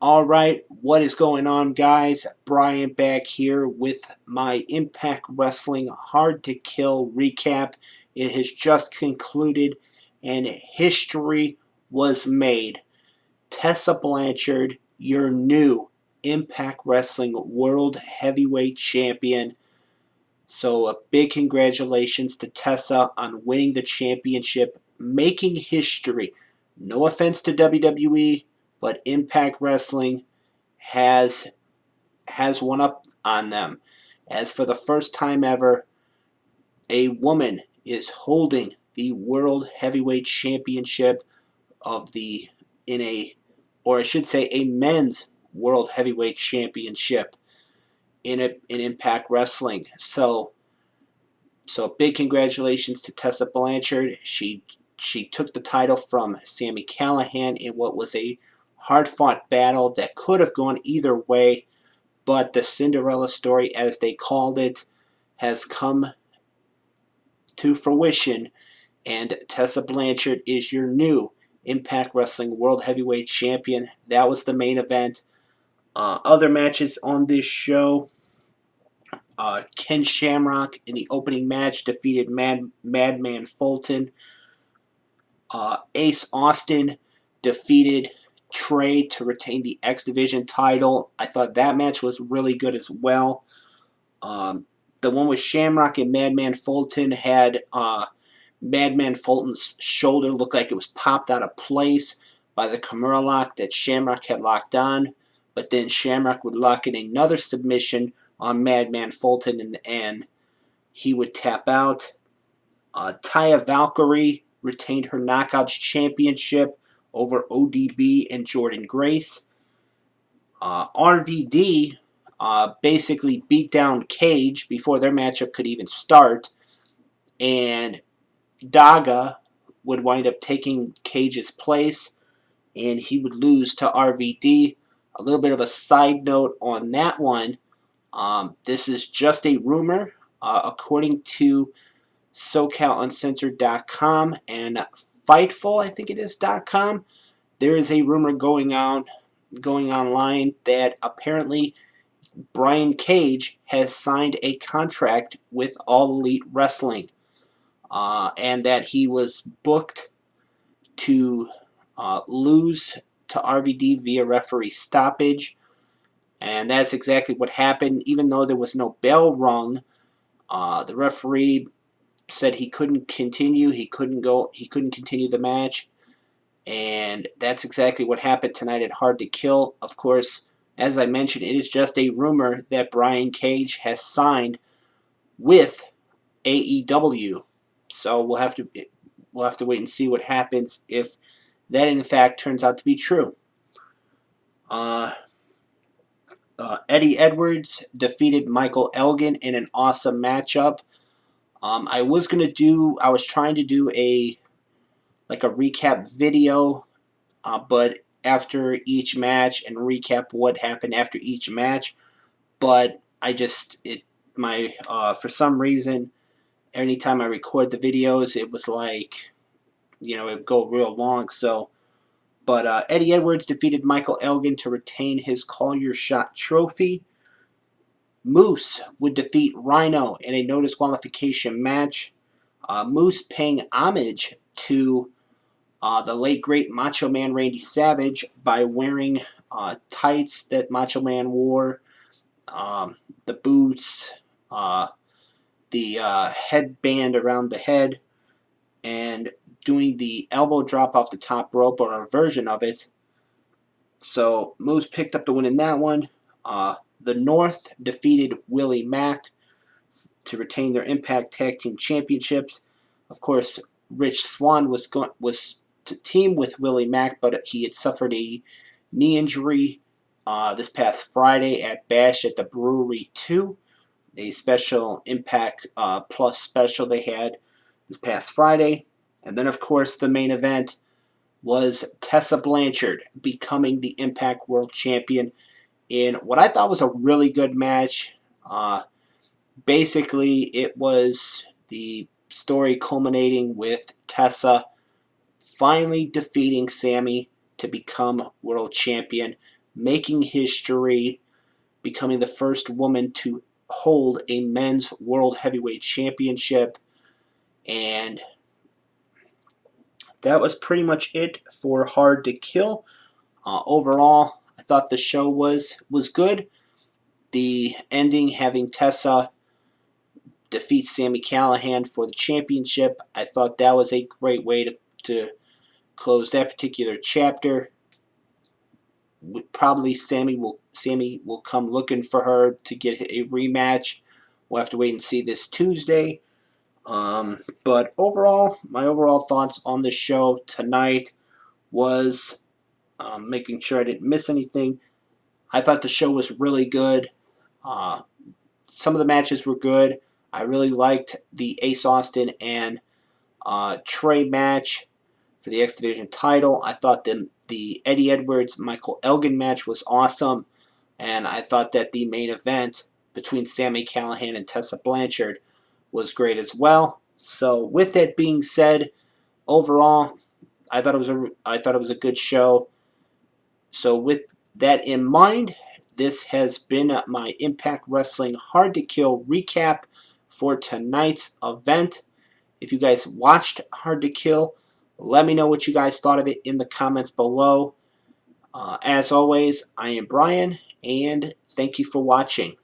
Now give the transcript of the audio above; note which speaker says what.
Speaker 1: Alright, what is going on, guys? Brian back here with my Impact Wrestling Hard to Kill recap. It has just concluded and history was made. Tessa Blanchard, your new Impact Wrestling World Heavyweight Champion. So, a big congratulations to Tessa on winning the championship, making history. No offense to WWE, but Impact Wrestling has one up on them. As for the first time ever, a woman is holding the World Heavyweight Championship of the in a or I should say a men's World Heavyweight Championship in Impact Wrestling. So big congratulations to Tessa Blanchard. She took the title from Sami Callihan in what was a hard-fought battle that could have gone either way, but the Cinderella story, as they called it, has come to fruition, and Tessa Blanchard is your new Impact Wrestling World Heavyweight Champion. That was the main event. Other matches on this show, Ken Shamrock in the opening match defeated Madman Fulton. Ace Austin defeated Trey to retain the X Division title. I thought that match was really good as well. The one with Shamrock and Madman Fulton had Madman Fulton's shoulder look like it was popped out of place by the Kimura lock that Shamrock had locked on, but then Shamrock would lock in another submission on Madman Fulton and he would tap out. Taya Valkyrie retained her Knockouts Championship over ODB and Jordan Grace. RVD basically beat down Cage before their matchup could even start, and Daga would wind up taking Cage's place, and he would lose to RVD. A little bit of a side note on that one. This is just a rumor. According to SoCalUncensored.com and Fightful, I think it is .com, there is a rumor going online that apparently Brian Cage has signed a contract with All Elite Wrestling, and that he was booked to lose to RVD via referee stoppage, and that's exactly what happened. Even though there was no bell rung, the referee said he couldn't continue. He couldn't continue the match, and that's exactly what happened tonight at Hard to Kill. Of course, as I mentioned, it is just a rumor that Brian Cage has signed with AEW. So we'll have to wait and see what happens if that in fact turns out to be true. Eddie Edwards defeated Michael Elgin in an awesome matchup. I was trying to do a recap video, but after each match and recap what happened after each match. But for some reason, anytime I record the videos, it was like, it would go real long. But Eddie Edwards defeated Michael Elgin to retain his Call Your Shot trophy. Moose would defeat Rhino in a no disqualification match. Moose paying homage to the late great Macho Man Randy Savage by wearing tights that Macho Man wore, the boots, the headband around the head, and doing the elbow drop off the top rope, or a version of it. So Moose picked up the win in that one. The North defeated Willie Mack to retain their Impact Tag Team Championships. Of course, Rich Swann was to team with Willie Mack, but he had suffered a knee injury this past Friday at Bash at the Brewery 2, a special Impact Plus special they had this past Friday. And then, of course, the main event was Tessa Blanchard becoming the Impact World Champion in what I thought was a really good match. Basically, it was the story culminating with Tessa finally defeating Sami to become world champion. making history, becoming the first woman to hold a men's world heavyweight championship. And that was pretty much it for Hard to Kill. Overall, I thought the show was good. The ending, having Tessa defeat Sami Callihan for the championship, I thought that was a great way to close that particular chapter. Probably Sami will come looking for her to get a rematch. We'll have to wait and see this Tuesday. But overall, my overall thoughts on the show tonight was making sure I didn't miss anything. I thought the show was really good. Some of the matches were good. I really liked the Ace Austin and Trey match for the X Division title. I thought the Eddie Edwards Michael Elgin match was awesome, and I thought that the main event between Sami Callihan and Tessa Blanchard was great as well. So with that being said, overall, I thought it was a good show. So with that in mind, this has been my Impact Wrestling Hard to Kill recap for tonight's event. If you guys watched Hard to Kill, let me know what you guys thought of it in the comments below. As always, I am Brian, and thank you for watching.